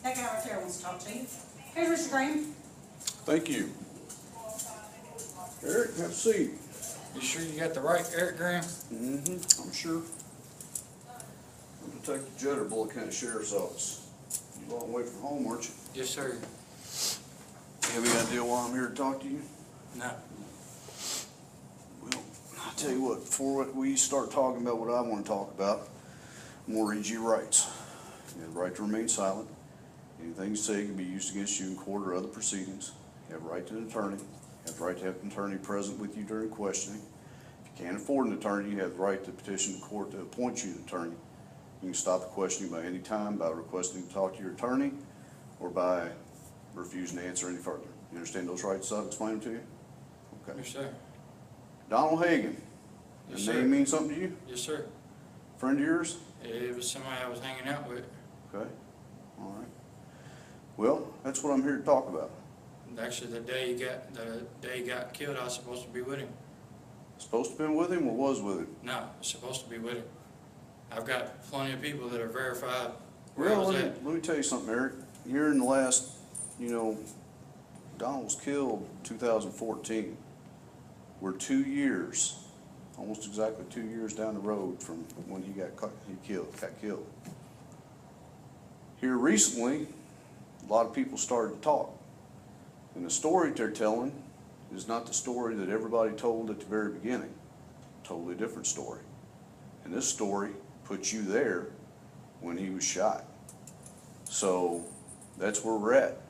That guy right there wants to talk to you. Here's Mr. Grahm. Thank you. Eric, have a seat. You sure you got the right Eric Grahm? I'm sure. I'm Detective Jetter, Bullitt County Sheriff's Office. You a long way from home, aren't you? Yes, sir. You have any idea why I'm here to talk to you? No. Well, I'll tell you what, before we start talking about what I want to talk about, I'm going to read you your rights. You have the right to remain silent. Anything you say can be used against you in court or other proceedings. You have a right to an attorney. You have the right to have an attorney present with you during questioning. If you can't afford an attorney, you have the right to petition the court to appoint you an attorney. You can stop the questioning by any time by requesting to talk to your attorney or by refusing to answer any further. You understand those rights I've explained them to you? Okay. Yes, sir. Donald Hagan. Yes, The sir. name mean something to you? Yes, sir. Friend of yours? It was somebody I was hanging out with. Okay. All right. Well, that's what I'm here to talk about. Actually, the day he got killed, I was supposed to be with him. Supposed to have been with him or was with him? No, I was supposed to be with him. I've got plenty of people that are verified where I Well, was let at. me tell you something, Eric. Here in the last, Donald was killed in 2014. We're 2 years, almost exactly 2 years down the road from when he got killed. Here recently, a lot of people started to talk. And the story they're telling is not the story that everybody told at the very beginning. Totally different story. And this story puts you there when he was shot. So that's where we're at.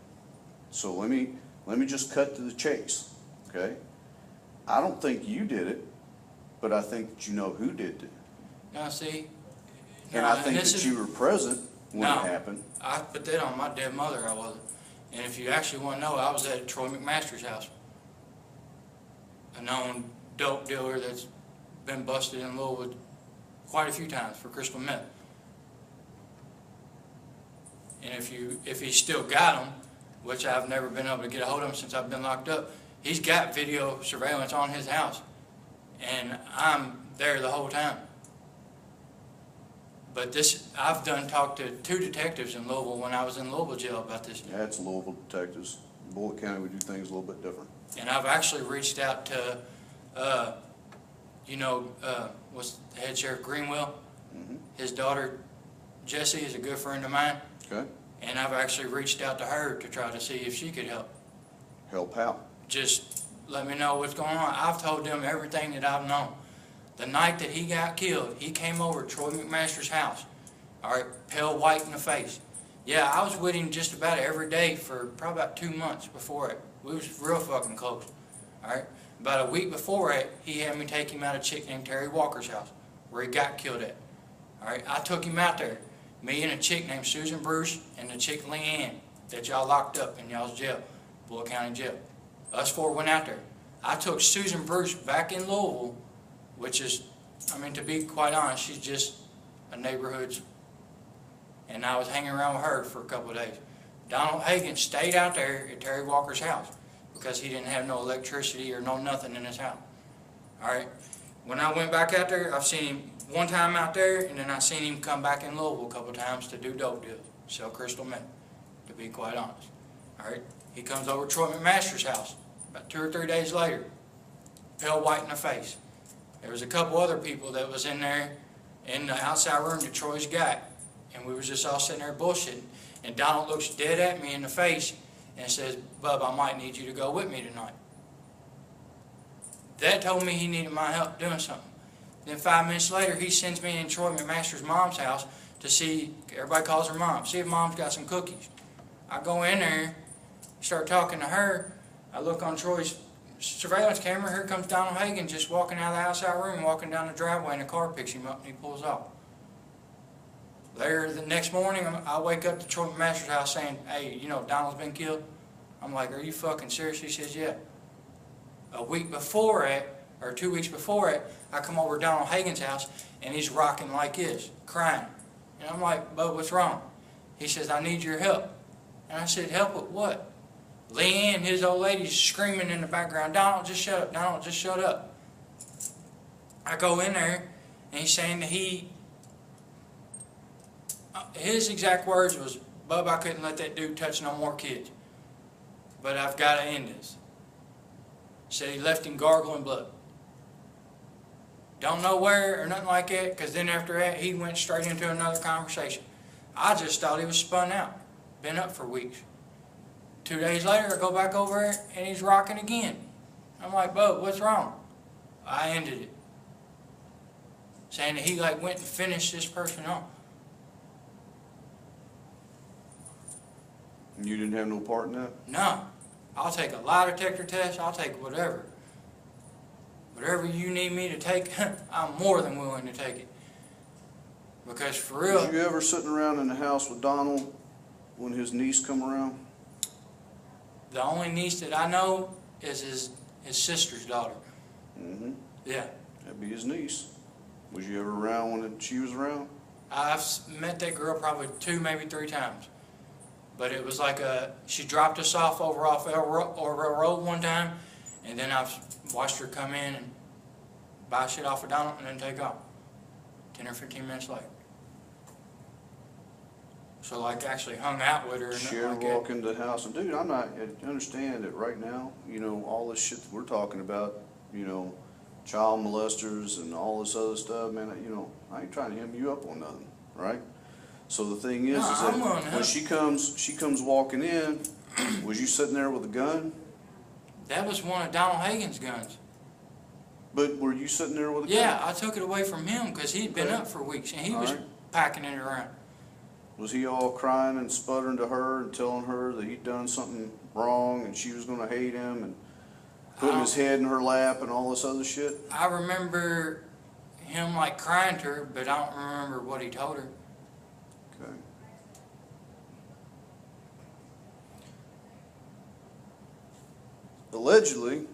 So let me just cut to the chase, okay? I don't think you did it, but I think that you know who did it. Now, see, And I think that you were present when it happened. I put that on my dead mother, I wasn't. And if you actually want to know, I was at Troy McMaster's house. A known dope dealer that's been busted in Louisville quite a few times for crystal meth. And if he's still got them, which I've never been able to get a hold of him since I've been locked up, he's got video surveillance on his house. And I'm there the whole time. But I've talked to 2 detectives in Louisville when I was in Louisville jail about this. Yeah, it's Louisville detectives. In Bullitt County, we do things a little bit different. And I've actually reached out to, what's the head sheriff, Greenwell? His daughter, Jessie, is a good friend of mine. Okay. And I've actually reached out to her to try to see if she could help. Help out. Just let me know what's going on. I've told them everything that I've known. The night that he got killed, he came over to Troy McMaster's house. All right, pale white in the face. Yeah, I was with him just about every day for probably about 2 months before it. We was real fucking close. All right, about a week before it, he had me take him out of a chick named Terri Walker's house, where he got killed at. All right, I took him out there. Me and a chick named Susan Bruce and the chick Leanne that y'all locked up in y'all's jail, Bullitt County Jail. Us 4 went out there. I took Susan Bruce back in Louisville, which is, to be quite honest, she's just a neighborhood's. And I was hanging around with her for a couple of days. Donald Hagan stayed out there at Terri Walker's house because he didn't have no electricity or no nothing in his house. All right. When I went back out there, I've seen him one time out there, and then I seen him come back in Louisville a couple of times to do dope deals, sell crystal meth, to be quite honest. All right. He comes over to Troy McMaster's house about 2 or 3 days later, pale white in the face. There was a couple other people that was in there in the outside room that Troy's got, and we was just all sitting there bullshitting. And Donald looks dead at me in the face and says, "Bub, I might need you to go with me tonight." That told me he needed my help doing something. Then 5 minutes later, he sends me in Troy McMaster's mom's house to see, everybody calls her mom, see if mom's got some cookies. I go in there, start talking to her. I look on Troy's surveillance camera. Here comes Donald Hagan just walking out of the outside room, walking down the driveway, and a car picks him up and he pulls off. Later the next morning, I wake up to Troy McMaster's house saying, "Hey, Donald's been killed." I'm like, "Are you fucking serious?" He says, "Yeah." A week before it, or 2 weeks before it, I come over to Donald Hagan's house and he's rocking like this, crying. And I'm like, "Bud, what's wrong?" He says, "I need your help." And I said, "Help with what?" Leanne, his old lady's screaming in the background, "Donald, just shut up. Donald, just shut up." I go in there and he's saying that his exact words was, Bub, I couldn't let that dude touch no more kids. But I've got to end this. Said he left him gargling blood. Don't know where or nothing like that, because then after that, he went straight into another conversation. I just thought he was spun out. Been up for weeks. 2 days later, I go back over there, and he's rocking again. I'm like, Bub, what's wrong? I ended it. Saying that he like went and finished this person off. You didn't have no part in that? No. I'll take a lie detector test. I'll take whatever. Whatever you need me to take, I'm more than willing to take it. Because for real... Was you ever sitting around in the house with Donald when his niece come around? The only niece that I know is his sister's daughter. Mm-hmm. Yeah. That'd be his niece. Was you ever around when she was around? I've met that girl probably 2, maybe 3 times. But it was like she dropped us off over off Elrell Road one time, and then I've watched her come in and buy shit off of Donald and then take off. 10 or 15 minutes later. So like actually hung out with her and She nothing ever like that. walk into the house and, dude, I understand that right now, you know, all this shit that we're talking about, you know, child molesters and all this other stuff, man, you know, I ain't trying to hem you up on nothing, right? So the thing is, No, is I'm that willing to when help. she comes walking in, was you sitting there with a gun? That was one of Donald Hagen's guns. But were you sitting there with a gun? Yeah, I took it away from him because he'd been Okay. up for weeks and he All was right. packing it around. Was he all crying and sputtering to her and telling her that he'd done something wrong and she was going to hate him and putting his head in her lap and all this other shit? I remember him like crying to her, but I don't remember what he told her. Okay. Allegedly,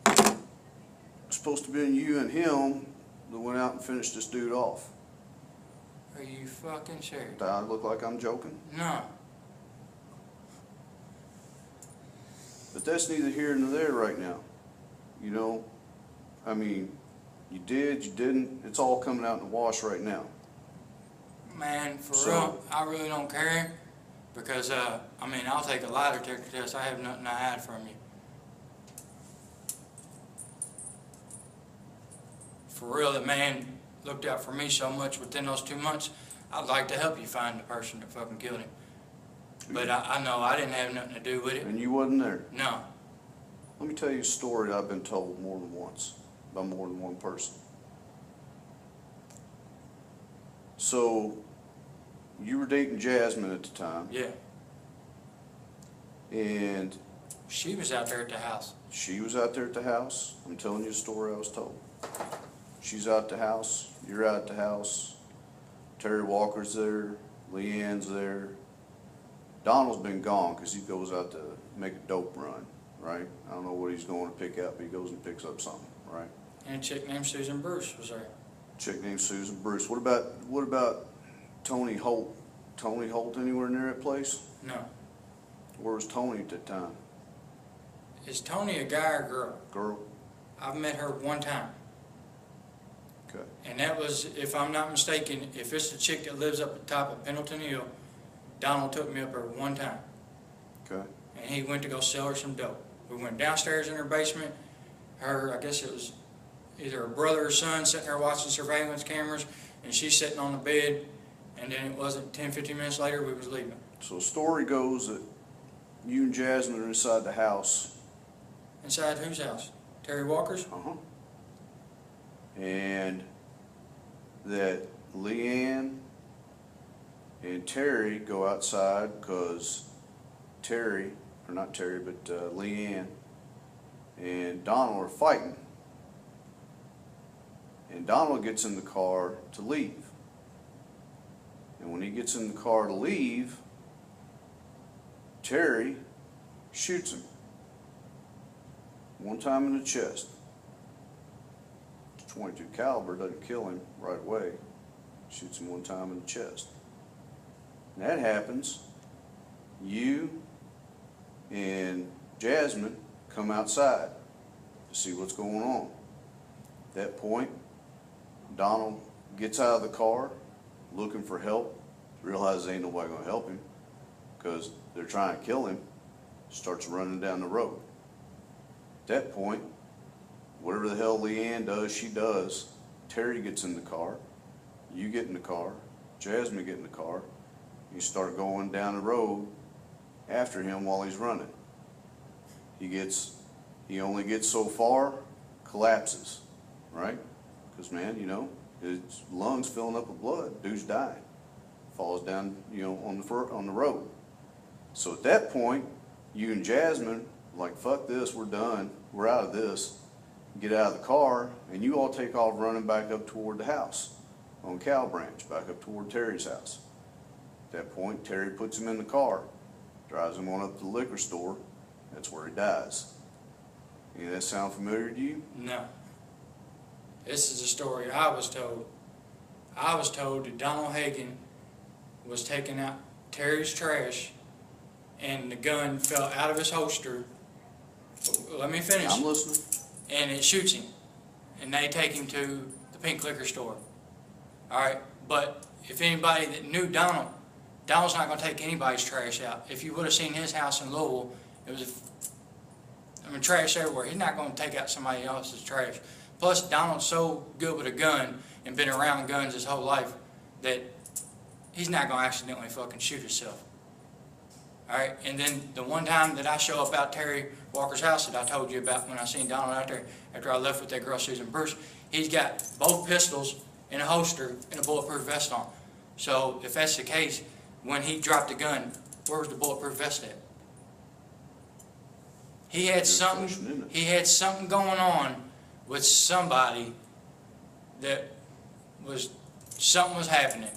it's supposed to have been you and him that went out and finished this dude off. Are you fucking serious? Do I look like I'm joking? No. But that's neither here nor there right now. You know, I mean, you did, you didn't, it's all coming out in the wash right now. Man, for So- real, I really don't care because, I mean, I'll take a lie detector test. I have nothing to hide from you. For real, the man looked out for me so much within those 2 months, I'd like to help you find the person that fucking killed him. But I know I didn't have nothing to do with it. And you wasn't there. No. Let me tell you a story I've been told more than once by more than one person. So, you were dating Jasmine at the time, Yeah. and She was out there at the house. she was out there at the house. I'm telling you a story I was told. She's out at the house, you're out at the house, Terri Walker's there, Leanne's there. Donald's been gone because he goes out to make a dope run, right? I don't know what he's going to pick up, but he goes and picks up something, right? And a chick named Susan Bruce was there. Chick named Susan Bruce. What about Tony Holt? Tony Holt anywhere near that place? No. Where was Tony at that time? Is Tony a guy or girl? Girl? I've met her one time. Okay. And that was, if I'm not mistaken, if it's the chick that lives up at the top of Pendleton Hill, Donald took me up there one time. Okay. And he went to go sell her some dope. We went downstairs in her basement. Her, I guess it was either her brother or son sitting there watching surveillance cameras, and she's sitting on the bed, and then it wasn't 10, 15 minutes later, we was leaving. So the story goes that you and Jasmine are inside the house. Inside whose house? Terri Walker's? Uh-huh. And that Leanne and Terry go outside because Terry, or not Terry, but Leanne and Donald are fighting. And Donald gets in the car to leave. And when he gets in the car to leave, Terry shoots him. One time in the chest. 22 caliber doesn't kill him right away. Shoots him one time in the chest. And that happens. You and Jasmine come outside to see what's going on. At that point, Donald gets out of the car looking for help, realizes ain't nobody gonna help him. because they're trying to kill him, starts running down the road. At that point, whatever the hell Leanne does, she does. Terry gets in the car, you get in the car, Jasmine get in the car, you start going down the road after him while he's running. He only gets so far, collapses, right? Because, man, you know, his lungs filling up with blood, dude's dying. Falls down, you know, on the road. So at that point, you and Jasmine, like, fuck this, we're done, we're out of this. Get out of the car, and you all take off running back up toward the house on Cow Branch, back up toward Terry's house. At that point, Terry puts him in the car, drives him on up to the liquor store. That's where he dies. Any of that sound familiar to you? No. This is a story I was told. I was told that Donald Hagen was taking out Terry's trash and the gun fell out of his holster. Let me finish. I'm listening. And it shoots him. And they take him to the pink liquor store. Alright, but if anybody that knew Donald's not going to take anybody's trash out. If you would have seen his house in Louisville, it was, trash everywhere. He's not going to take out somebody else's trash. Plus, Donald's so good with a gun and been around guns his whole life that he's not going to accidentally fucking shoot himself. Alright, and then the one time that I show up out Terri Walker's house that I told you about when I seen Donald out there after I left with that girl Susan Bruce, he's got both pistols in a holster and a bulletproof vest on. So if that's the case, when he dropped the gun, where was the bulletproof vest at? He had something going on with somebody that something was happening,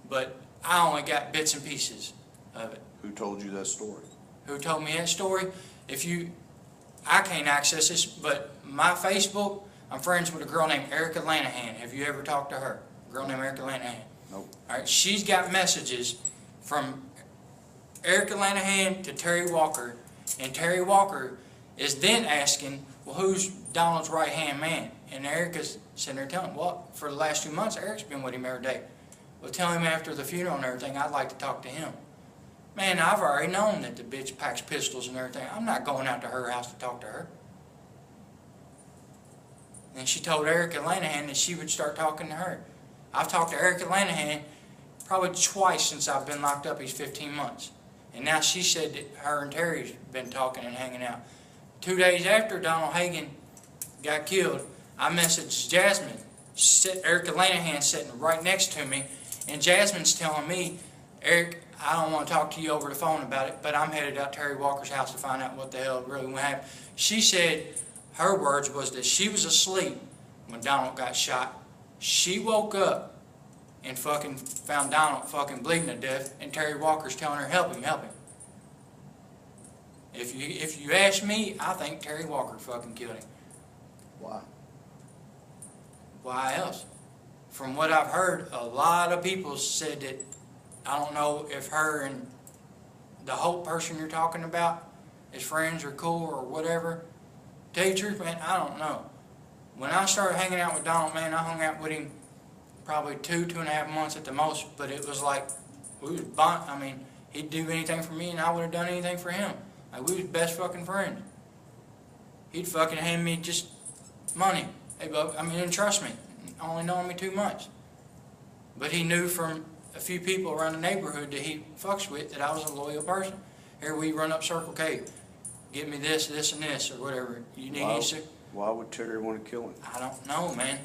but I only got bits and pieces of it. Who told you that story? Who told me that story? I can't access this, but my Facebook, I'm friends with a girl named Erica Lanahan. Have you ever talked to her? A girl named Erica Lanahan. Nope. All right, she's got messages from Erica Lanahan to Terri Walker, and Terri Walker is then asking, well, who's Donald's right-hand man? And Erica's sitting there telling him, well, for the last 2 months, Eric's been with him every day. Well, tell him after the funeral and everything, I'd like to talk to him. Man, I've already known that the bitch packs pistols and everything. I'm not going out to her house to talk to her. And she told Erica Lanahan that she would start talking to her. I've talked to Erica Lanahan probably twice since I've been locked up these 15 months. And now she said that her and Terry's been talking and hanging out. 2 days after Donald Hagen got killed, I messaged Jasmine. Erica Lanahan sitting right next to me, and Jasmine's telling me, Eric, I don't want to talk to you over the phone about it, but I'm headed out to Terri Walker's house to find out what the hell really went happen. She said, her words was that she was asleep when Donald got shot. She woke up and fucking found Donald fucking bleeding to death, and Terri Walker's telling her, help him, help him. If you ask me, I think Terri Walker fucking killed him. Why? Why else? From what I've heard, a lot of people said that, I don't know if her and the Hope person you're talking about is friends or cool or whatever. Tell you the truth, man, I don't know. When I started hanging out with Donald, man, I hung out with him probably 2.5 months at the most, but it was like, we was bond. I mean, he'd do anything for me and I would have done anything for him. Like, we was best fucking friends. He'd fucking hand me just money. Hey, bub, I mean, and trust me, only knowing me 2 months. But he knew from a few people around the neighborhood that he fucks with that I was a loyal person. Here we run up Circle K, get me this, this, and this, or whatever you need. Why would Terry want to kill him? I don't know, man.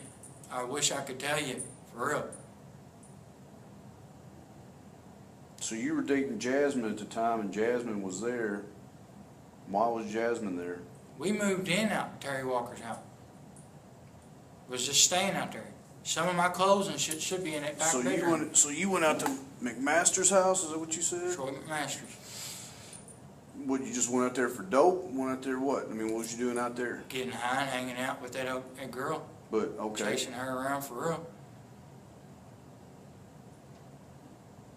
I wish I could tell you, for real. So you were dating Jasmine at the time, and Jasmine was there. Why was Jasmine there? We moved in out to Terri Walker's house. Was just staying out there. Some of my clothes and shit should be in that back bedroom. So you went out to McMaster's house? Is that what you said? Troy McMaster's. What, you just went out there for dope? Went out there what? I mean, what was you doing out there? Getting high and hanging out with that girl. But, okay. Chasing her around for real.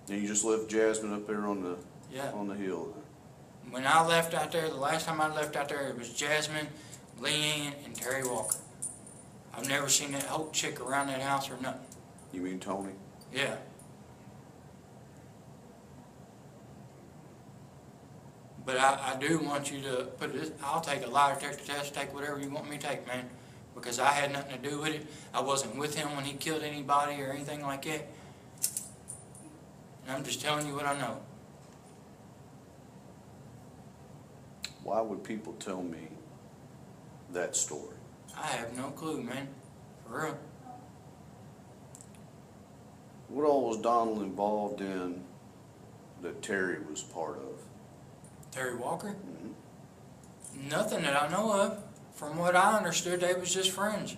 And you just left Jasmine up there on the hill? When I left out there, the last time I left out there, it was Jasmine, Leanne, and Terri Walker. I've never seen that whole chick around that house or nothing. You mean Tony? Yeah. But I do want you to put this, I'll take a lie detector test, take whatever you want me to take, man. Because I had nothing to do with it. I wasn't with him when he killed anybody or anything like that. And I'm just telling you what I know. Why would people tell me that story? I have no clue, man. For real. What all was Donald involved in that Terri was part of? Terri Walker? Mm-hmm. Nothing that I know of. From what I understood, they was just friends.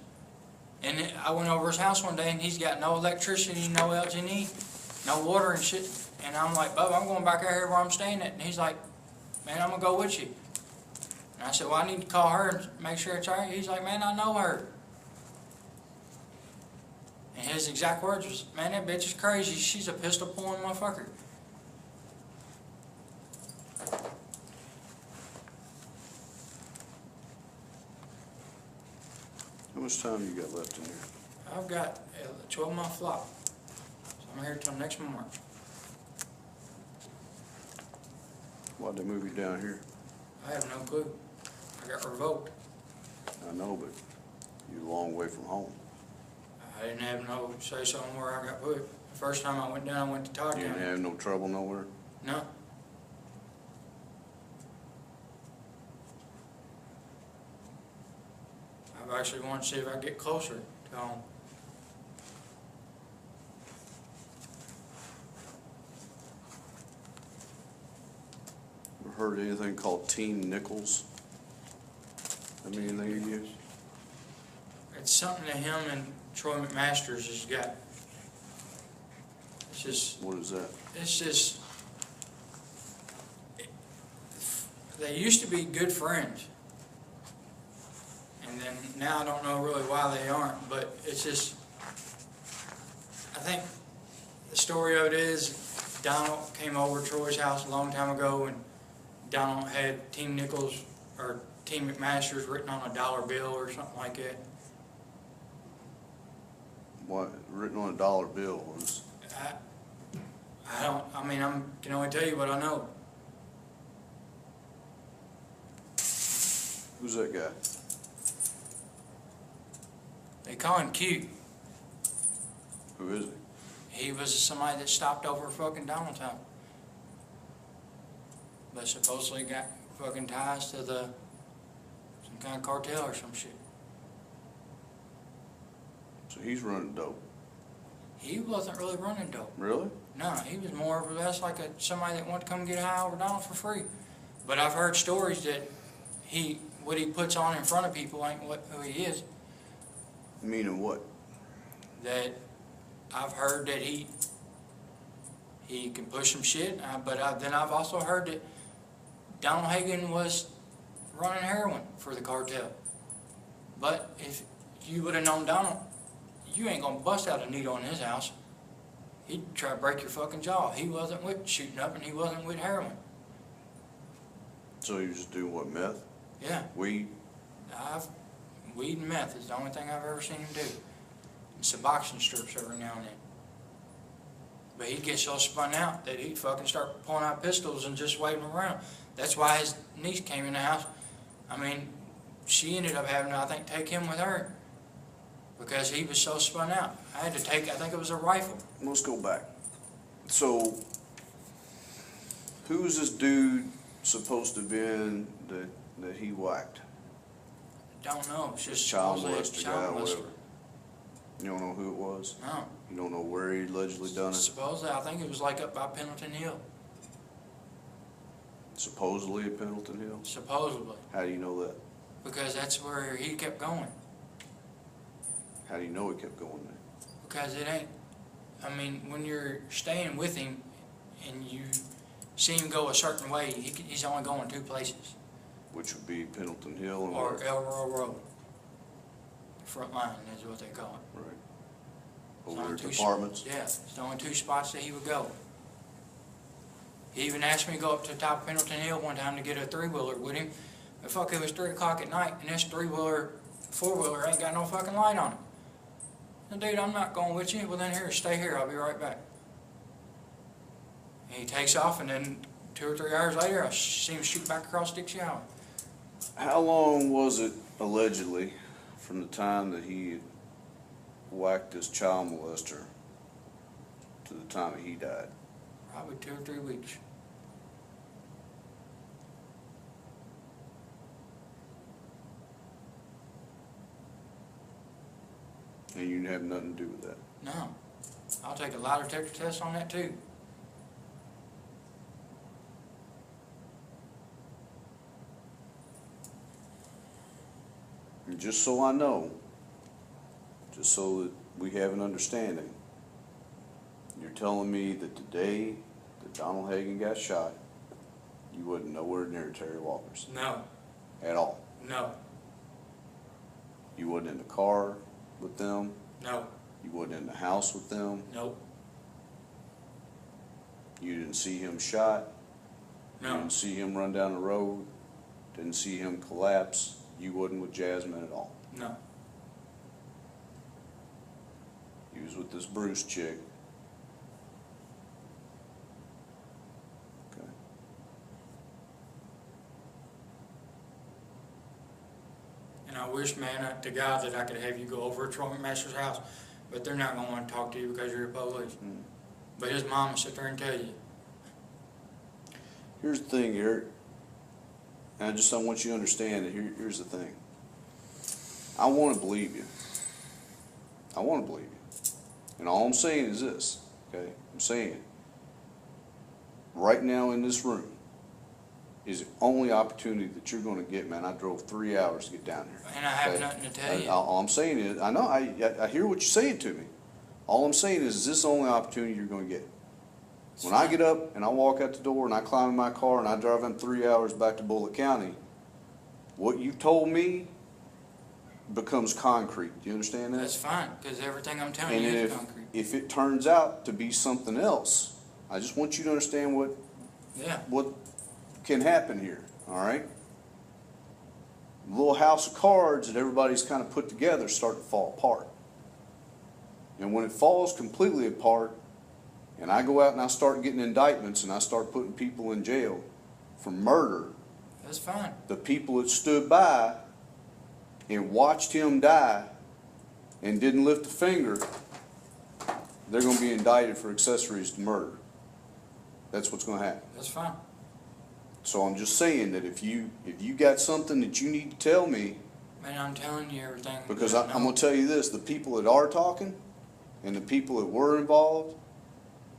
And I went over his house one day, and he's got no electricity, no LG&E, no water and shit. And I'm like, Bubba, I'm going back out here where I'm staying at. And he's like, man, I'm going to go with you. And I said, well, I need to call her and make sure it's all right. He's like, man, I know her. And his exact words was, man, that bitch is crazy. She's a pistol-pulling motherfucker. How much time you got left in here? I've got a 12-month flight. So I'm here till next March. Why'd they move you down here? I have no clue. I got revoked. I know, but you're a long way from home. I didn't have no say-so on where I got put. The first time I went down, I went to Todd You didn't County. have no trouble nowhere? No. I've actually wanted to see if I could get closer to home. Ever heard of anything called Team Nichols? I mean, anything you use? It's something that him and Troy McMasters has got. It's just, What is that? it's just, they used to be good friends. And then now I don't know really why they aren't, but it's just, I think the story of it is Donald came over to Troy's house a long time ago, and Donald had Team Nichols or Team McMasters written on a dollar bill or something like that. What, written on a dollar bill was, I mean, I can only tell you what I know. who's that guy? They call him Q. Who is he? He was somebody that stopped over fucking Donald's house. But supposedly got fucking ties to some kind of cartel or some shit. So he's running dope. He wasn't really running dope. Really? No, he was more or less like somebody that wanted to come get high over Donald for free. But I've heard stories that what he puts on in front of people ain't who he is. Meaning what? That I've heard that he can push some shit, but then I've also heard that Donald Hagen was running heroin for the cartel. But if you would have known Donald, you ain't gonna bust out a needle in his house. He'd try to break your fucking jaw. He wasn't with shooting up, and he wasn't with heroin. So he was just doing what, meth? Yeah, Weed? weed and meth is the only thing I've ever seen him do. And Suboxone strips every now and then. But he'd get so spun out that he'd fucking start pulling out pistols and just waving them around. That's why his niece came in the house. I mean, she ended up having to, I think, take him with her. Because he was so spun out. I had to take, I think it was a rifle. Let's go back. So, who was this dude supposed to have been that he whacked? Don't know. It's just Child supposedly a molester guy child or molester. whatever. You don't know who it was? No. You don't know where he allegedly done it? Supposedly, I think it was like up by Pendleton Hill. Supposedly at Pendleton Hill? Supposedly. How do you know that? Because that's where he kept going. How do you know he kept going there? Because it ain't, I mean, when you're staying with him and you see him go a certain way, he's only going two places. Which would be Pendleton Hill and Or what? Elroy Road. Front line is what they call it. Right. It's Over only there at two apartments? Yeah, it's the only two spots that he would go. He even asked me to go up to the top of Pendleton Hill one time to get a three-wheeler with him. But fuck, it was 3 o'clock at night, and this three-wheeler, four-wheeler ain't got no fucking light on it. And dude, I'm not going with you. Well then here, stay here, I'll be right back. And he takes off, and then 2 or 3 hours later, I seen him shoot back across Dick Shower. How long was it, allegedly, from the time that he whacked this child molester to the time that he died? Probably 2 or 3 weeks. And you have nothing to do with that? No. I'll take a lie detector test on that too. And just so I know, just so that we have an understanding, you're telling me that the day that Donald Hagen got shot, you wasn't nowhere near Terri Walker's No. at all? No. You wasn't in the car with them? No. You wasn't in the house with them? Nope. You didn't see him shot? You No. didn't see him run down the road? Didn't see him collapse? You wasn't with Jasmine at all? No. He was with this Bruce chick. Okay. And I wish, man, to God that I could have you go over to Troy McMaster's house, but they're not going to want to talk to you because you're the police. Mm. But his mom will sit there and tell you. Here's the thing, Eric. And I want you to understand that here's the thing. I want to believe you. I want to believe you. And all I'm saying is this, okay? I'm saying right now in this room is the only opportunity that you're going to get, man. I drove 3 hours to get down here. And I have okay? nothing to tell you. All I'm saying is, I know, I hear what you're saying to me. All I'm saying is this is the only opportunity you're going to get. When I get up and I walk out the door and I climb in my car and I drive in 3 hours back to Bullitt County, what you told me becomes concrete. Do you understand that? That's fine, because everything I'm telling And you is concrete. if it turns out to be something else, I just want you to understand Yeah. what can happen here, all right? The little house of cards that everybody's kind of put together start to fall apart. And when it falls completely apart, and I go out and I start getting indictments and I start putting people in jail for murder, That's fine. the people that stood by and watched him die and didn't lift a finger, they're going to be indicted for accessories to murder. That's what's going to happen. That's fine. So I'm just saying that if you got something that you need to tell me, Man, I'm telling you everything. because that I I'm know. going to tell you this, the people that are talking and the people that were involved,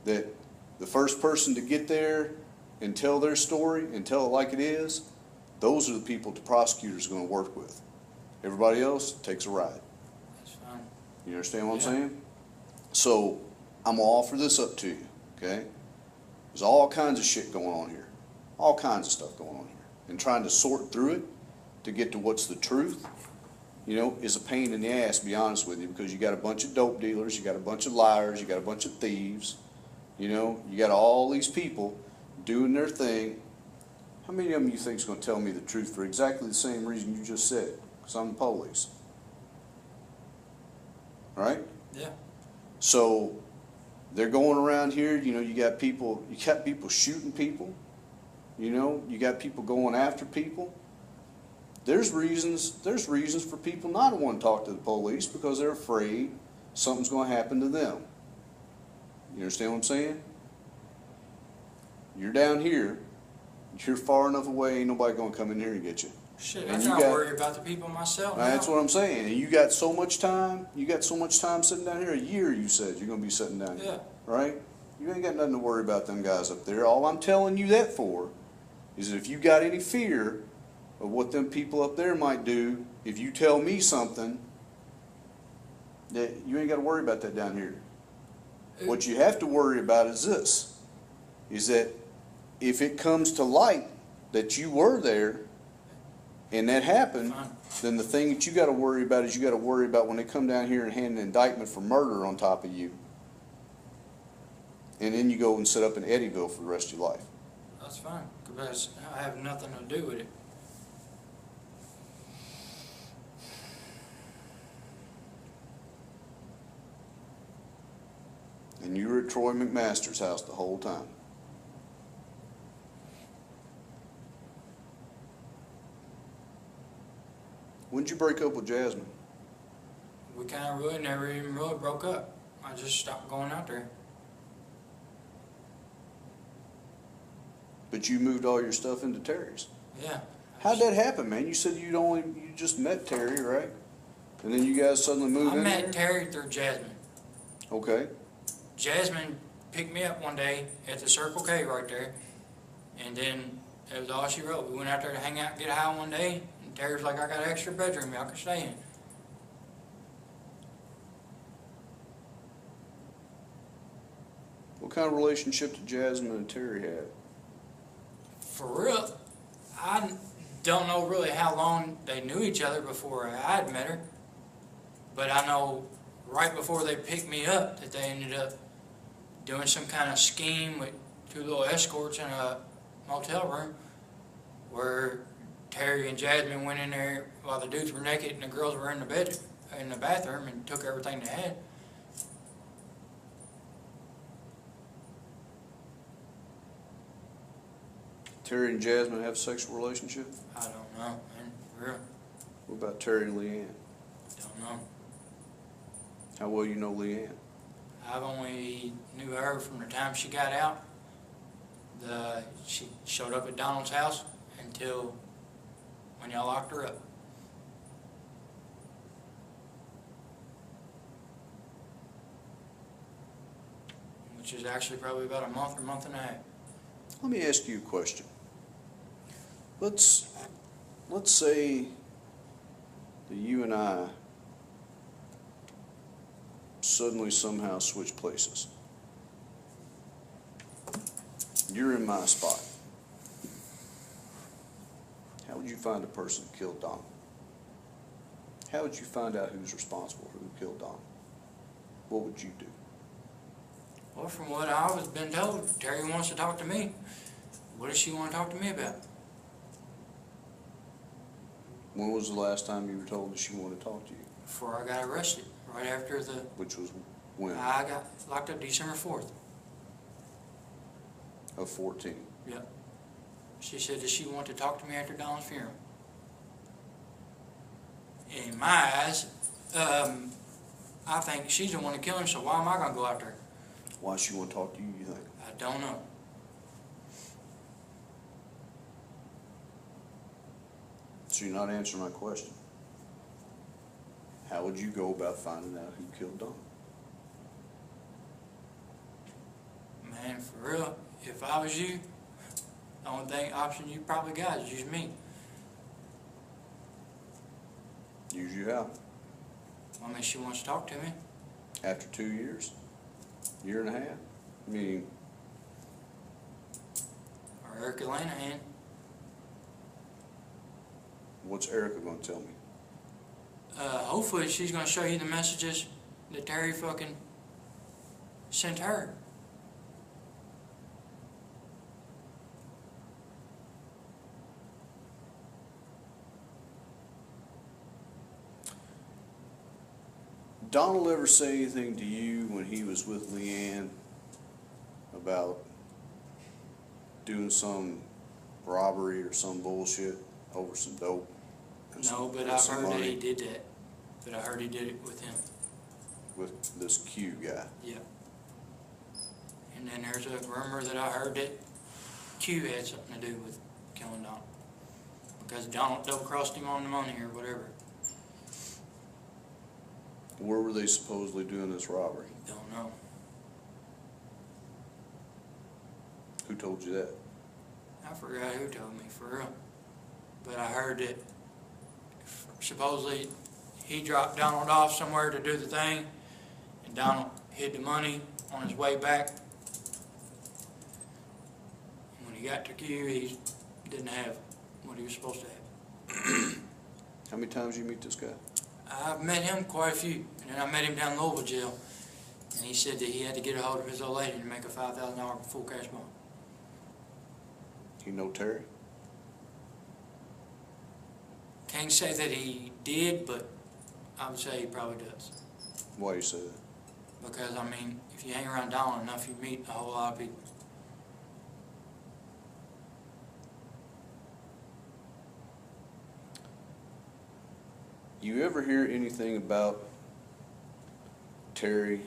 that the first person to get there and tell their story and tell it like it is, those are the people the prosecutor's going to work with. Everybody else takes a ride. That's fine. You understand what I'm Yeah. saying? So I'm going to offer this up to you, okay? There's all kinds of shit going on here. All kinds of stuff going on here. And trying to sort through it to get to what's the truth, you know, is a pain in the ass, to be honest with you, because you got a bunch of dope dealers, you got a bunch of liars, you got a bunch of thieves, you know, you got all these people doing their thing. How many of them you think is going to tell me the truth for exactly the same reason you just said? Because I'm the police. Right? Yeah. So they're going around here, you know, you got people shooting people, you know, you got people going after people. There's reasons for people not to want to talk to the police because they're afraid something's going to happen to them. You understand what I'm saying? You're down here, you're far enough away, ain't nobody going to come in here and get you. Shit, And I'm you not got- worried about the people myself. That's now. what I'm saying. And you got so much time sitting down here. A year, you said you're going to be sitting down here. Yeah. Right? You ain't got nothing to worry about them guys up there. All I'm telling you that for is that if you got any fear of what them people up there might do, if you tell me something, that you ain't got to worry about that down here. What you have to worry about is this, is that if it comes to light that you were there and that happened, Fine. then the thing that you got to worry about is you got to worry about when they come down here and hand an indictment for murder on top of you. And then you go and sit up in Eddyville for the rest of your life. That's fine, because I have nothing to do with it. And you were at Troy McMaster's house the whole time. When'd you break up with Jasmine? We kind of really never even really broke up. I just stopped going out there. But you moved all your stuff into Terry's. Yeah. How'd that happen, man? You said you just met Terry, right? And then you guys suddenly moved I in met there? Terry through Jasmine. Okay. Jasmine picked me up one day at the Circle K right there, and then that was all she wrote. We went out there to hang out and get high one day, and Terry was like, I got an extra bedroom y'all can stay in. What kind of relationship did Jasmine and Terry have? For real, I don't know really how long they knew each other before I had met her, but I know right before they picked me up that they ended up doing some kind of scheme with two little escorts in a motel room where Terry and Jasmine went in there while the dudes were naked and the girls were in the bathroom and took everything they had. Terry and Jasmine have a sexual relationship? I don't know, man, for real, What about Terry and Leanne? don't know. How well you know Leanne? I've only knew her from the time she got out. She showed up at Donald's house until when y'all locked her up. Which is actually probably about a month or month and a half. Let me ask you a question. Let's say that you and I suddenly somehow switch places. You're in my spot. How would you find the person who killed Donald? How would you find out who's responsible for who killed Donald? What would you do? Well, from what I was been told, Terry wants to talk to me. What does she want to talk to me about? When was the last time you were told that she wanted to talk to you? Before I got arrested, right after Which was when? I got locked up December 4th. Of 14. Yep. She said that she wanted to talk to me after Donald's funeral. In my eyes, I think she's the one to kill him, so why am I going to go after her? Why she want to talk to you, you think? I don't know. So you're not answering my question. How would you go about finding out who killed Donald? Man, for real, if I was you, the only option you probably got is use me. Use you how? I mean, she wants to talk to me. After 2 years? Year and a half? I mean, Or Erica Lanahan. what's Erica going to tell me? Hopefully she's going to show you the messages that Terry fucking sent her. Donald ever say anything to you when he was with Leanne about doing some robbery or some bullshit over some dope? No, but or I've some heard that money he did that. But I heard he did it with him. with this Q guy. Yeah. And then there's a rumor that I heard that Q had something to do with killing Donald. Because Donald double-crossed him on the money or whatever. Where were they supposedly doing this robbery? Don't know. Who told you that? I forgot who told me, for real. But I heard that supposedly he dropped Donald off somewhere to do the thing, and Donald hid the money on his way back. When he got to Q, he didn't have what he was supposed to have. How many times you meet this guy? I've met him quite a few, and then I met him down in Louisville jail, and he said that he had to get a hold of his old lady to make a $5,000 full cash bond. You know Terry? Can't say that he did, but I would say he probably does. Why you say that? Because, I mean, if you hang around Donald enough, you meet a whole lot of people. You ever hear anything about Terry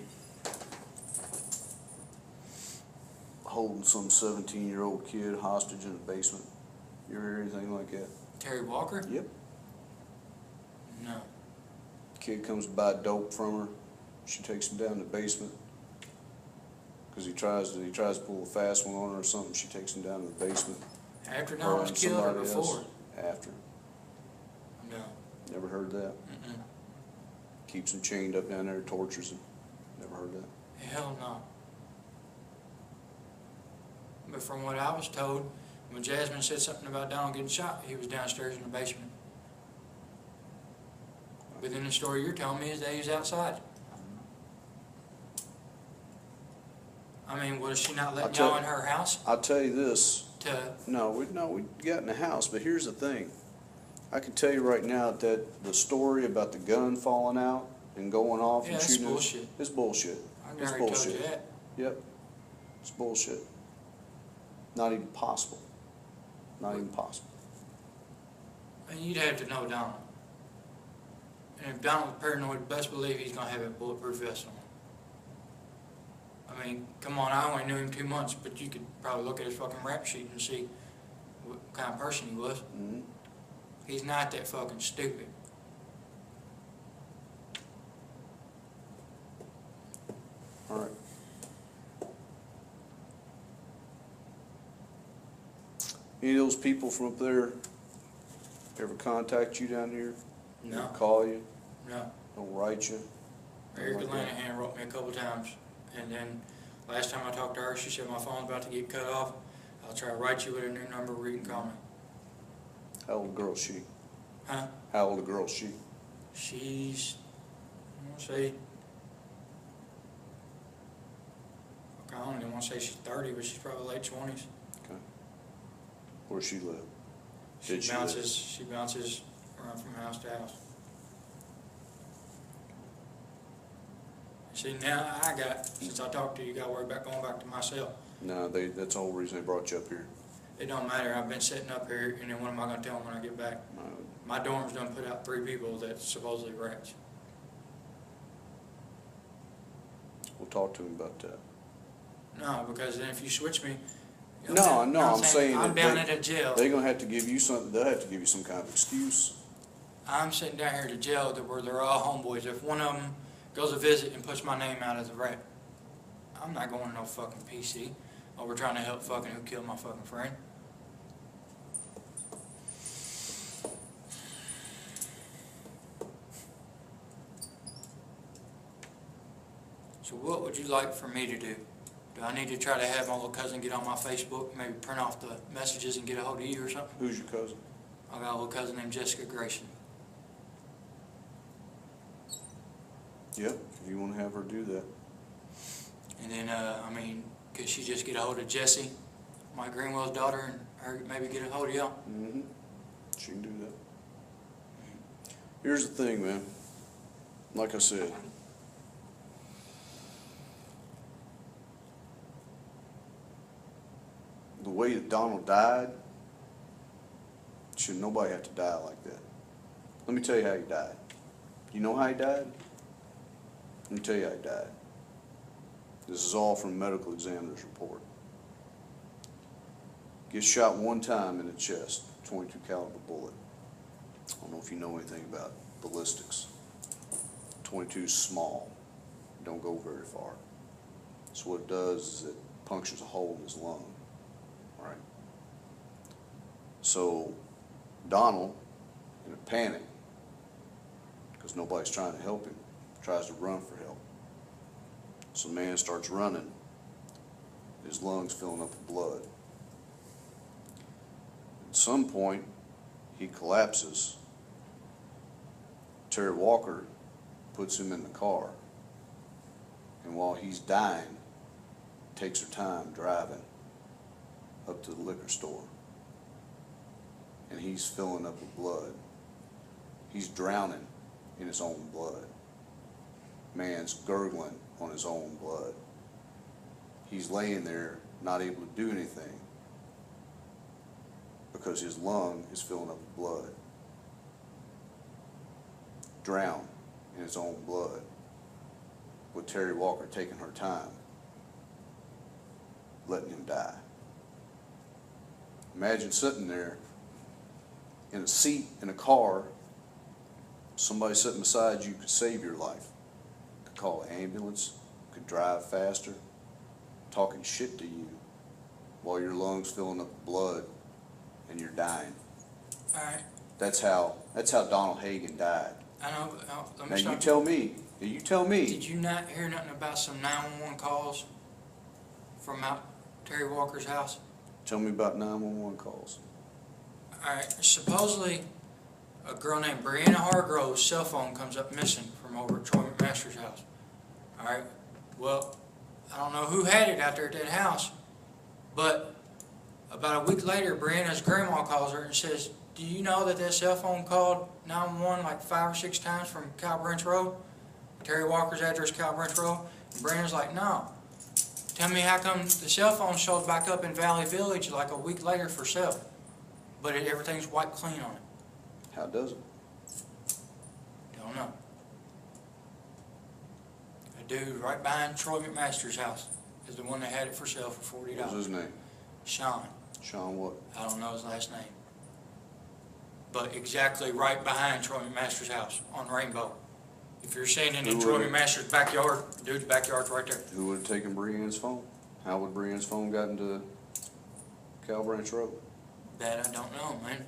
holding some 17-year-old kid hostage in the basement? You ever hear anything like that? Terri Walker? Yep. No. Kid comes to buy dope from her. She takes him down to the basement because he tries to pull a fast one on her or something. She takes him down to the basement. After Her Don was and killed or somebody before? else. After. No. Never heard that. Mm-mm. Keeps him chained up down there, tortures him. Never heard that. Hell no. But from what I was told, when Jasmine said something about Donald getting shot, he was downstairs in the basement. But then the story you're telling me is that he's outside. I mean, was she not letting y'all in her house? I'll tell you this. To We got in the house, but here's the thing. I can tell you right now that the story about the gun falling out and going off Yeah, and that's shooting bullshit. It's bullshit. I It's never told bullshit. you that. Yep. It's bullshit. Not even possible. Not even possible. And you'd have to know Donald. And if Donald's paranoid, best believe he's gonna have a bulletproof vest on. I mean, come on, I only knew him 2 months, but you could probably look at his fucking rap sheet and see what kind of person he was. Mm-hmm. He's not that fucking stupid. All right. Any of those people from up there ever contact you down here? No. Call you? No. Don't write you? Erica Nothing like that? Lanahan wrote me a couple times, and then last time I talked to her, she said my phone's about to get cut off. I'll try to write you with a new number where you can call me. How old a girl is she? Huh? How old a girl is she? She's, I want to say, I don't even want to say she's 30, but she's probably late 20s. Okay. Where does she live? She Did she bounces around from house to house. See, now since I talked to you, got worried about going back to my cell. No, that's the whole reason they brought you up here. It don't matter. I've been sitting up here, and then what am I going to tell them when I get back? My dorm's done put out 3 people that supposedly rats. We'll talk to him about that. No, because then if you switch me, No, I'm saying saying I'm that down at a jail. they're gonna have to give you something. They'll have to give you some kind of excuse. I'm sitting down here at the jail where they're all homeboys. If one of them goes to visit and puts my name out as a rat, I'm not going to no fucking PC over trying to help fucking who killed my fucking friend. So what would you like for me to do? Do I need to try to have my little cousin get on my Facebook, maybe print off the messages and get a hold of you or something? Who's your cousin? I got a little cousin named Jessica Grayson. Yep, if you want to have her do that. And then, I mean, could she just get a hold of Jessie, Mike Greenwell's daughter, and her maybe get a hold of y'all? Mm-hmm. She can do that. Here's the thing, man. Like I said, the way that Donald died, should nobody have to die like that. Let me tell you how he died. You know how he died? Let me tell you how he died. This is all from the medical examiner's report. Gets shot one time in the chest, 22 caliber bullet. I don't know if you know anything about ballistics. 22 is small. Don't go very far. So what it does is it punctures a hole in his lung. All right. So Donald, in a panic, because nobody's trying to help him, tries to run for help. So the man starts running. His lungs filling up with blood. At some point, he collapses. Terri Walker puts him in the car. And while he's dying, takes her time driving up to the liquor store. And he's filling up with blood. He's drowning in his own blood. Man's gurgling on his own blood. He's laying there not able to do anything because his lung is filling up with blood. drown in his own blood, with Terri Walker taking her time, letting him die. Imagine sitting there in a seat in a car, somebody sitting beside you could save your life, could call an ambulance, could drive faster, talking shit to you while your lungs filling up with blood and you're dying. All right. That's how Donald Hagen died. I know. Let me Now stop you tell me. Did you not hear nothing about some 911 calls from out Terri Walker's house? Tell me about 911 calls. All right. Supposedly, a girl named Brianna Hargrove's cell phone comes up missing from over at Troy McMaster's house. All right. Well, I don't know who had it out there at that house, but about a week later, Brianna's grandma calls her and says, "Do you know that that cell phone called 911 like 5 or 6 times from Cow Branch Road? Terri Walker's address, Cow Branch Road." And Brianna's like, "No. Tell me how come the cell phone showed back up in Valley Village like a week later for sale, but everything's wiped clean on it?" How does it? Don't know. A dude right behind Troy McMaster's house is the one that had it for sale for $40. What's his name? Sean. Sean what? I don't know his last name. But exactly right behind Troy McMaster's house on Rainbow. If you're standing in Troy McMaster's backyard, dude's backyard's right there. Who would have taken Brianna's phone? How would Brianna's phone got into Cow Branch Road? That I don't know, man.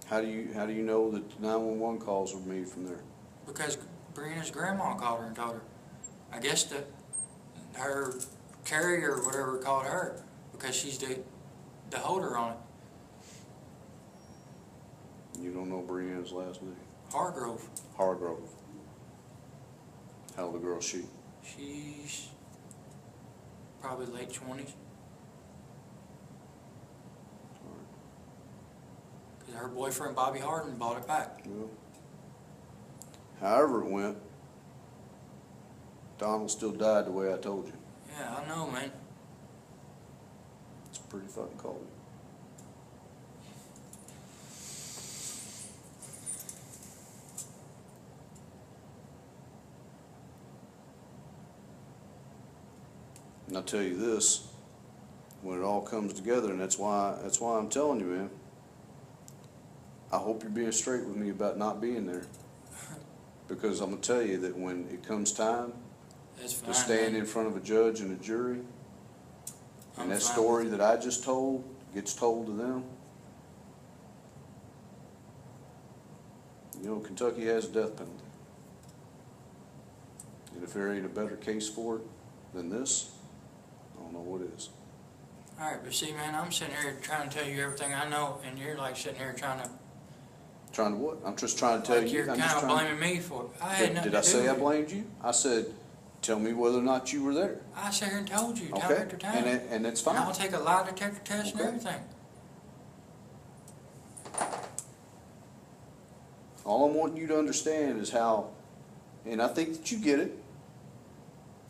How do you know that 911 calls were made from there? Because Brianna's grandma called her and told her. I guess that her carrier or whatever called her because she's the holder on it. You don't know Brianna's last name? Hargrove. Hargrove. How old a girl is she? She's probably late 20s. Because her boyfriend Bobby Harden bought it back. Well, however it went, Donald still died the way I told you. Yeah, I know, man. It's pretty fucking cold. And I'll tell you this, when it all comes together, and that's why I'm telling you, man, I hope you're being straight with me about not being there. Because I'm going to tell you that when it comes time to stand in front of a judge and a jury, and that story that I just told gets told to them, you know, Kentucky has a death penalty. And if there ain't a better case for it than this, I don't know what is. All right, but see, man, I'm sitting here trying to tell you everything I know, and you're like sitting here trying to. Trying to what? I'm just trying to tell like you. You're kind of blaming me for it. I had nothing Did I to do say I with it. blamed you? I said, tell me whether or not you were there. I sat here and told you time Okay, after time. and that's fine. And I'll take a lie detector test and Okay. everything. All I'm wanting you to understand is how, and I think that you get it,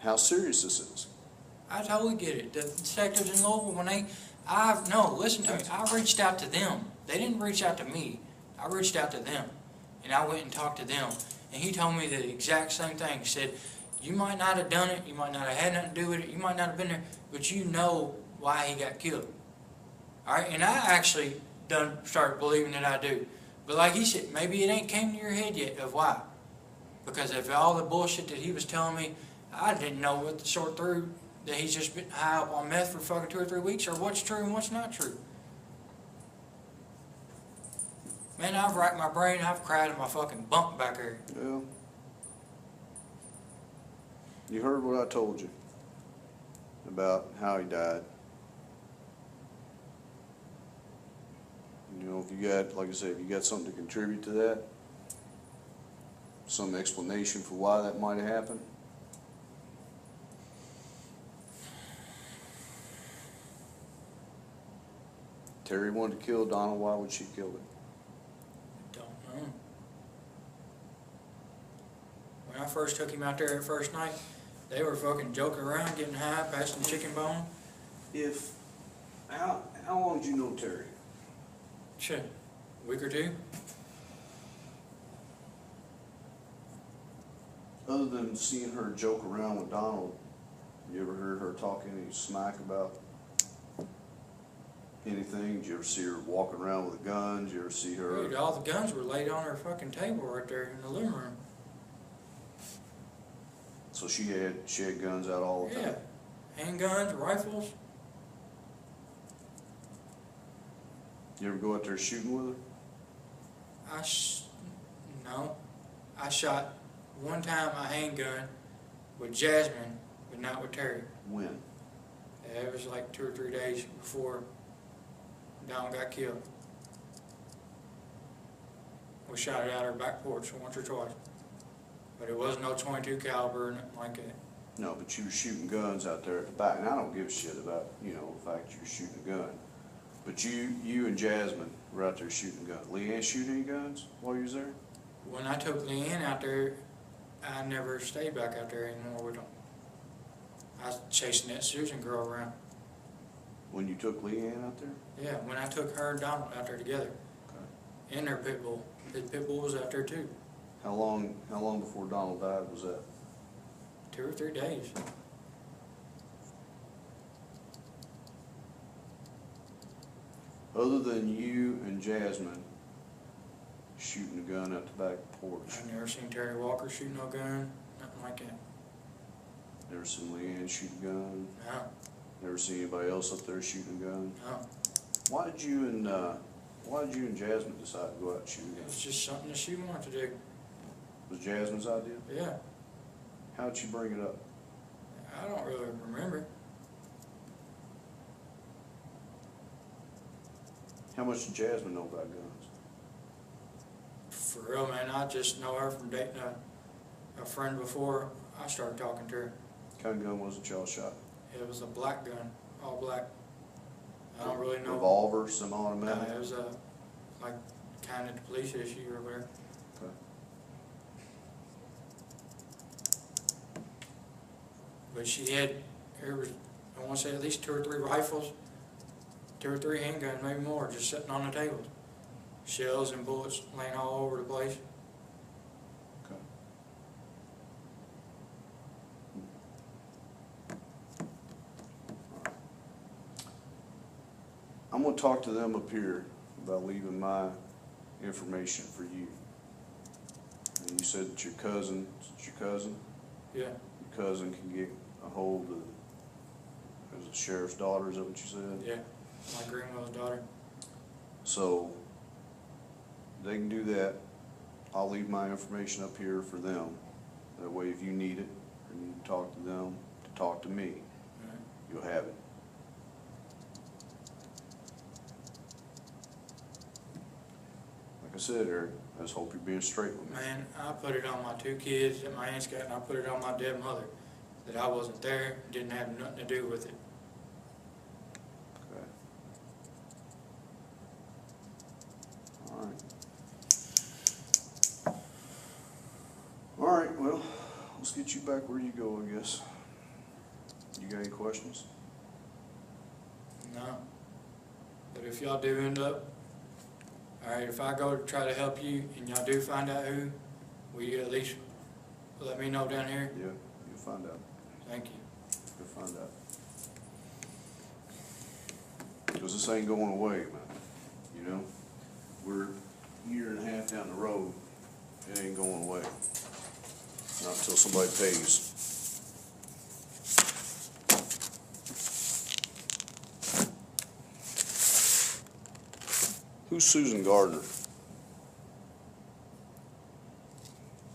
how serious this is. I totally get it. The detectives in Louisville, when listen to me. I reached out to them. They didn't reach out to me. I reached out to them, and I went and talked to them. And he told me the exact same thing. He said, you might not have done it, you might not have had nothing to do with it, you might not have been there, but you know why he got killed. All right, and I actually started believing that I do. But like he said, maybe it ain't came to your head yet of why. Because of all the bullshit that he was telling me, I didn't know what to sort through, that he's just been high up on meth for fucking 2 or 3 weeks, or what's true and what's not true. Man, I've racked my brain, I've cried in my fucking bunk back there. Well, you heard what I told you about how he died. You know, if you got, like I said, if you got something to contribute to that, some explanation for why that might have happened. Terri wanted to kill Donald, why would she kill him? Don't know. When I first took him out there that first night, they were fucking joking around, getting high, passing chicken bone. How long did you know Terri? shit, week or two. Other than seeing her joke around with Donald, you ever heard her talk any smack about anything? Did you ever see her walking around with a gun? Did you ever see her? Dude, all the guns were laid on her fucking table right there in the living room. So she had guns out all the time? Yeah, handguns, rifles. You ever go out there shooting with her? No. I shot one time a handgun with Jasmine, but not with Terry. When? It was like 2 or 3 days before Dawn got killed. We shot it out her back porch once or twice. But it wasn't no .22 caliber or nothing like that. No, but you were shooting guns out there at the back. And I don't give a shit about, the fact you were shooting a gun. But you and Jasmine were out there shooting guns. Leanne shoot any guns while you was there? When I took Leanne out there, I never stayed back out there anymore with them. I was chasing that Susan girl around. When you took Leanne out there? Yeah, when I took her and Donald out there together. Okay. And their pit bull. His pit bull was out there too. How long before Donald died was that? 2 or 3 days. Other than you and Jasmine shooting a gun out the back porch, I've never seen Terri Walker shoot no gun, nothing like that. never seen Leanne shoot a gun, No, never seen anybody else up there shooting a gun. no. Why did you and Jasmine decide to go out and shoot a It gun? was just something that she wanted to do. Was Jasmine's idea? Yeah, How'd she bring it up? I don't really remember. How much did Jasmine know about guns? For real, man, I just know her from dating a friend before I started talking to her. What kind of gun was it y'all shot? It was a black gun, all black. I don't really know. Revolver, No, semi-automatic? it was like kind of the police issue or whatever. Okay. But she had, there was, I want to say at least 2 or 3 rifles, 2 or 3 handguns, maybe more, just sitting on the table. Shells and bullets laying all over the place. Okay. I'm gonna talk to them up here about leaving my information for you. And you said that your cousin, Yeah, your cousin can get a hold of, it was the sheriff's daughter, is that what you said? yeah, my grandmother's daughter. So, they can do that. I'll leave my information up here for them. That way, if you need it, or you need to talk to them, to talk to me, Right. you'll have it. Like I said, Eric, I just hope you're being straight with me. Man, I put it on my 2 kids that my aunt's got, and I put it on my dead mother, that I wasn't there, didn't have nothing to do with it. Okay. All right. All right, well, let's get you back where you go, I guess. You got any questions? No. But if y'all do end up, alright, if I go to try to help you and y'all do find out who, will you at least let me know down here? Yeah, you'll find out. Thank you. You'll find out. Because this ain't going away, man. You know? We're a year and a half down the road. It ain't going away. Not until somebody pays. Who's Susan Gardner?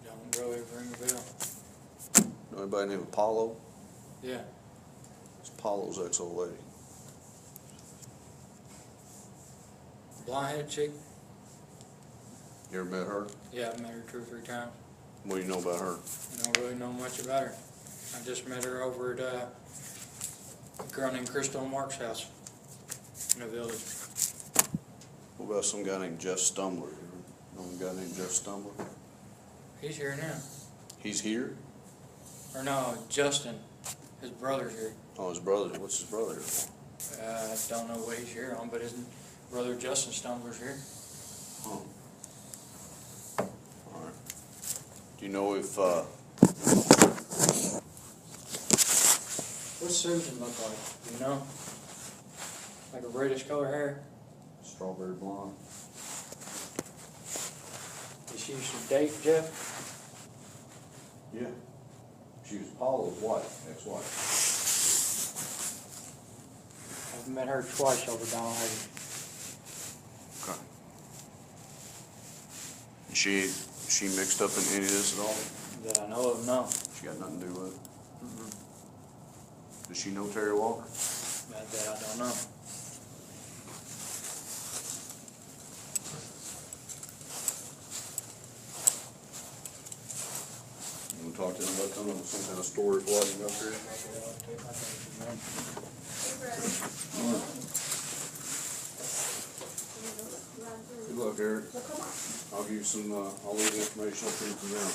Don't really ring a bell. Know anybody named Apollo? Yeah. It's Apollo's ex-old lady. Blonde-headed chick? You ever met her? Yeah, I've met her 2 or 3 times. What do you know about her? I don't really know much about her. I just met her over at a girl named Crystal Mark's house in the village. What about some guy named Jeff Stumbler? You know a guy named Jeff Stumbler? He's here now. He's here? Or no, Justin. His brother's here. Oh, his brother. What's his brother here for? I don't know what he's here on, but Brother Justin Stumbler's here. Oh. Alright. Do you know if, What's Susan look like? Do you know? Like a reddish color hair? strawberry blonde? Did she used to date Jeff? Yeah. She was Paula's wife, ex-wife. I've met her twice over down there. Okay. Is she mixed up in any of this at all? That I know of, no. She got nothing to do with it? Does she know Terri Walker? That I don't know. You wanna talk to them about coming up with some kind of story for what you up here? Good luck, Eric. I'll give you some, I'll leave the information up here for now.